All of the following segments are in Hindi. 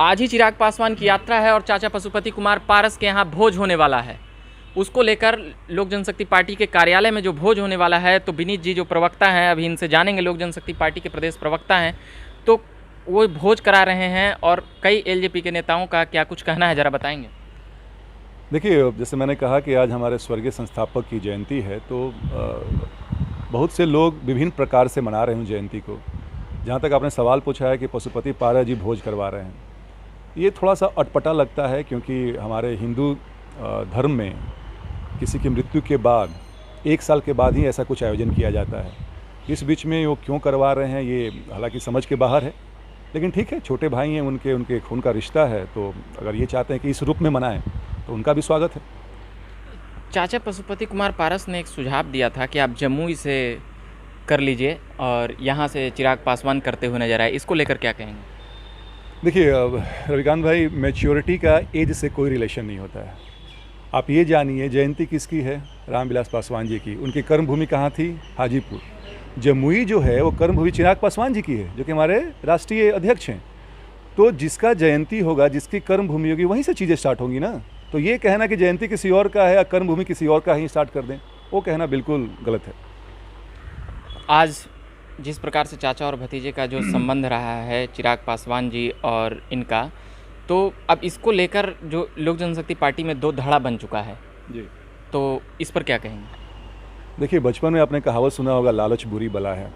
आज ही चिराग पासवान की यात्रा है और चाचा पशुपति कुमार पारस के यहाँ भोज होने वाला है। उसको लेकर लोक जनशक्ति पार्टी के कार्यालय में जो भोज होने वाला है, तो विनीत जी जो प्रवक्ता हैं, अभी इनसे जानेंगे, लोक जनशक्ति पार्टी के प्रदेश प्रवक्ता हैं, तो वो भोज करा रहे हैं और कई एलजेपी के नेताओं का क्या कुछ कहना है, ज़रा बताएंगे। देखिए, जैसे मैंने कहा कि आज हमारे स्वर्गीय संस्थापक की जयंती है, तो बहुत से लोग विभिन्न प्रकार से मना रहे हैं जयंती को। जहाँ तक आपने सवाल पूछा है कि पशुपति पारस जी भोज करवा रहे हैं, ये थोड़ा सा अटपटा लगता है, क्योंकि हमारे हिंदू धर्म में किसी की मृत्यु के बाद 1 साल के बाद ही ऐसा कुछ आयोजन किया जाता है। इस बीच में वो क्यों करवा रहे हैं, ये हालांकि समझ के बाहर है, लेकिन ठीक है, छोटे भाई हैं, उनके खून का रिश्ता है, तो अगर ये चाहते हैं कि इस रूप में मनाएं तो उनका भी स्वागत है। चाचा पशुपति कुमार पारस ने एक सुझाव दिया था कि आप जम्मू से कर लीजिए और यहाँ से चिराग पासवान करते हुए नजर आए, इसको लेकर क्या कहेंगे? देखिए रविकांत भाई, मैच्योरिटी का एज से कोई रिलेशन नहीं होता है। आप ये जानिए, जयंती किसकी है? रामविलास पासवान जी की। उनकी कर्मभूमि कहाँ थी? हाजीपुर। जमुई जो है वो कर्मभूमि चिराग पासवान जी की है, जो कि हमारे राष्ट्रीय अध्यक्ष हैं। तो जिसका जयंती होगा, जिसकी कर्मभूमि होगी, वहीं से चीज़ें स्टार्ट होंगी ना। तो ये कहना कि जयंती किसी और का है या कर्मभूमि किसी और का ही स्टार्ट कर दें, वो कहना बिल्कुल गलत है। आज जिस प्रकार से चाचा और भतीजे का जो संबंध रहा है चिराग पासवान जी और इनका, तो अब इसको लेकर जो लोक जनशक्ति पार्टी में 2 धड़ा बन चुका है जी, तो इस पर क्या कहेंगे? देखिए, बचपन में आपने कहावत सुना होगा, लालच बुरी बला है।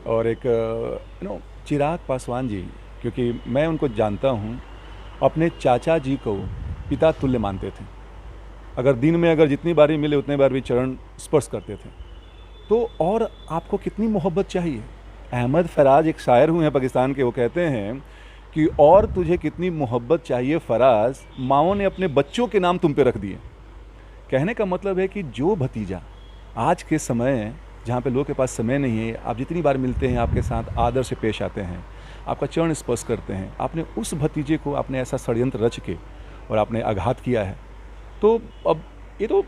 और एक चिराग पासवान जी, क्योंकि मैं उनको जानता हूँ, अपने चाचा जी को पिता तुल्य मानते थे। अगर दिन में जितनी बार मिले उतने बार भी चरण स्पर्श करते थे। तो और आपको कितनी मोहब्बत चाहिए? अहमद फराज एक शायर हुए हैं पाकिस्तान के, वो कहते हैं कि और तुझे कितनी मोहब्बत चाहिए फराज, माओ ने अपने बच्चों के नाम तुम पे रख दिए। कहने का मतलब है कि जो भतीजा आज के समय, जहाँ पे लोगों के पास समय नहीं है, आप जितनी बार मिलते हैं आपके साथ आदर से पेश आते हैं, आपका चरण स्पर्श करते हैं, आपने उस भतीजे को आपने ऐसा षड्यंत्र रच के और आपने आघात किया है, तो अब ये तो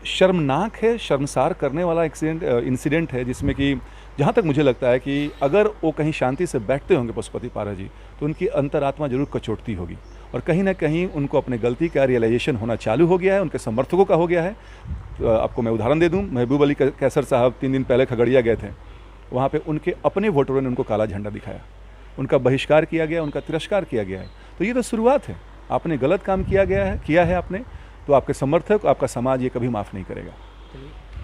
शर्मनाक है, शर्मसार करने वाला इंसिडेंट है, जिसमें कि जहाँ तक मुझे लगता है कि अगर वो कहीं शांति से बैठते होंगे पशुपति पारस जी, तो उनकी अंतरात्मा जरूर कचोटती होगी और कहीं ना कहीं उनको अपने गलती का रियलाइजेशन होना चालू हो गया है, उनके समर्थकों का हो गया है। तो आपको मैं उदाहरण दे दूं, महबूब अली कैसर साहब 3 दिन पहले खगड़िया गए थे। वहाँ पे उनके अपने वोटरों ने उनको काला झंडा दिखाया, उनका बहिष्कार किया गया, उनका तिरस्कार किया गया है। तो ये तो शुरुआत है। आपने गलत काम किया है आपने, तो आपके समर्थक, आपका समाज ये कभी माफ़ नहीं करेगा।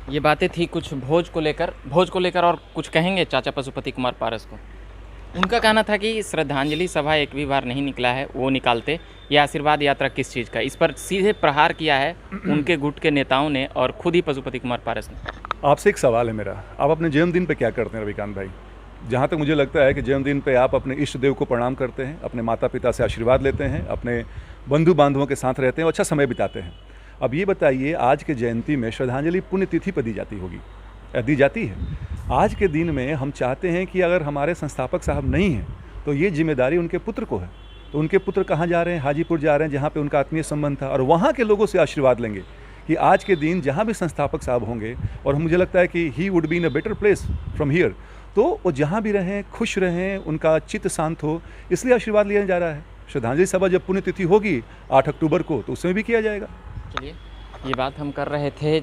ये बातें थी कुछ भोज को लेकर और कुछ कहेंगे चाचा पशुपति कुमार पारस को? उनका कहना था कि श्रद्धांजलि सभा एक भी बार नहीं निकला है, वो निकालते। यह आशीर्वाद यात्रा किस चीज़ का? इस पर सीधे प्रहार किया है उनके गुट के नेताओं ने और खुद ही पशुपति कुमार पारस ने। आपसे एक सवाल है मेरा, आप अपने जन्मदिन पे क्या करते हैं रविकांत भाई? जहाँ तक मुझे लगता है कि जन्मदिन पे आप अपने इष्ट देव को प्रणाम करते हैं, अपने माता पिता से आशीर्वाद लेते हैं, अपने बंधु बांधवों के साथ रहते हैं और अच्छा समय बिताते हैं। अब ये बताइए, आज के जयंती में श्रद्धांजलि पुण्यतिथि पर दी जाती है। आज के दिन में हम चाहते हैं कि अगर हमारे संस्थापक साहब नहीं हैं, तो ये जिम्मेदारी उनके पुत्र को है। तो उनके पुत्र कहाँ जा रहे हैं? हाजीपुर जा रहे हैं, जहाँ पे उनका आत्मीय संबंध था, और वहाँ के लोगों से आशीर्वाद लेंगे कि आज के दिन जहाँ भी संस्थापक साहब होंगे, और मुझे लगता है कि he would be in a better place from here, तो वो जहाँ भी रहें, खुश रहें, उनका चित्त शांत हो, इसलिए आशीर्वाद लिया जा रहा है। श्रद्धांजलि सभा जब पुण्यतिथि होगी 8 अक्टूबर को, तो उसमें भी किया जाएगा। चलिए, ये बात हम कर रहे थे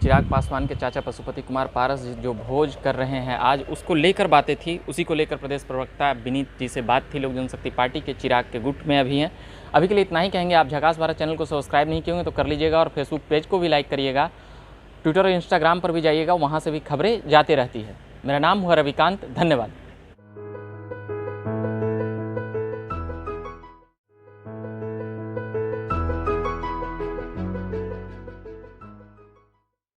चिराग पासवान के चाचा पशुपति कुमार पारस जो भोज कर रहे हैं आज, उसको लेकर बातें थी। उसी को लेकर प्रदेश प्रवक्ता विनीत जी से बात थी। लोक जनशक्ति पार्टी के चिराग के गुट में अभी हैं। अभी के लिए इतना ही कहेंगे। आप झकास भारत चैनल को सब्सक्राइब नहीं किए होंगे तो कर लीजिएगा और फेसबुक पेज को भी लाइक करिएगा। ट्विटर और इंस्टाग्राम पर भी जाइएगा, वहाँ से भी खबरें जाती रहती है। मेरा नाम हुआ रविकांत। धन्यवाद।